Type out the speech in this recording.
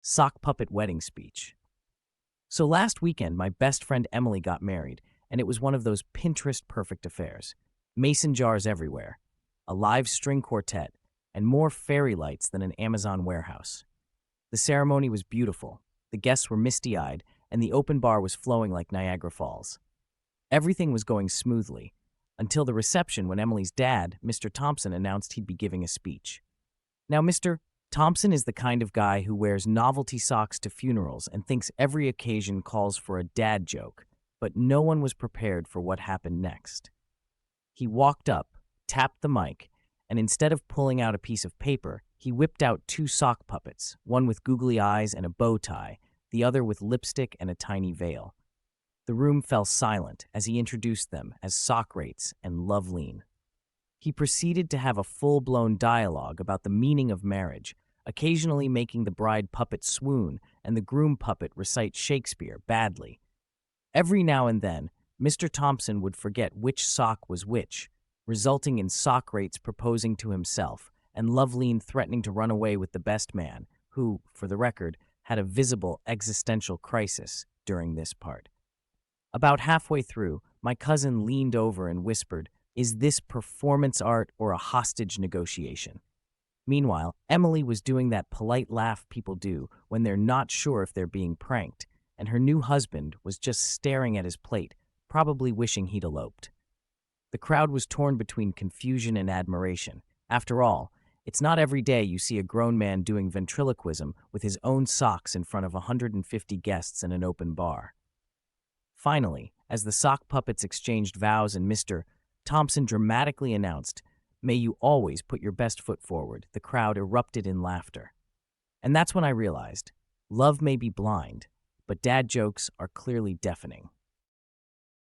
Sock Puppet Wedding Speech. So last weekend, my best friend Emily got married, and it was one of those Pinterest perfect affairs. Mason jars everywhere, a live string quartet, and more fairy lights than an Amazon warehouse. The ceremony was beautiful, the guests were misty-eyed, and the open bar was flowing like Niagara Falls. Everything was going smoothly, until the reception when Emily's dad, Mr. Thompson, announced he'd be giving a speech. Now, Mr. Thompson is the kind of guy who wears novelty socks to funerals and thinks every occasion calls for a dad joke, but no one was prepared for what happened next. He walked up, tapped the mic, and instead of pulling out a piece of paper, he whipped out two sock puppets, one with googly eyes and a bow tie, the other with lipstick and a tiny veil. The room fell silent as he introduced them as Socrates and Loveline. He proceeded to have a full-blown dialogue about the meaning of marriage, occasionally making the bride puppet swoon and the groom puppet recite Shakespeare badly. Every now and then, Mr. Thompson would forget which sock was which, resulting in Socrates proposing to himself and Loveline threatening to run away with the best man, who, for the record, had a visible existential crisis during this part. About halfway through, my cousin leaned over and whispered, "Is this performance art or a hostage negotiation?" Meanwhile, Emily was doing that polite laugh people do when they're not sure if they're being pranked, and her new husband was just staring at his plate, probably wishing he'd eloped. The crowd was torn between confusion and admiration. After all, it's not every day you see a grown man doing ventriloquism with his own socks in front of 150 guests in an open bar. Finally, as the sock puppets exchanged vows and Mr. Thompson dramatically announced, "May you always put your best foot forward," the crowd erupted in laughter. And that's when I realized, love may be blind, but dad jokes are clearly deafening.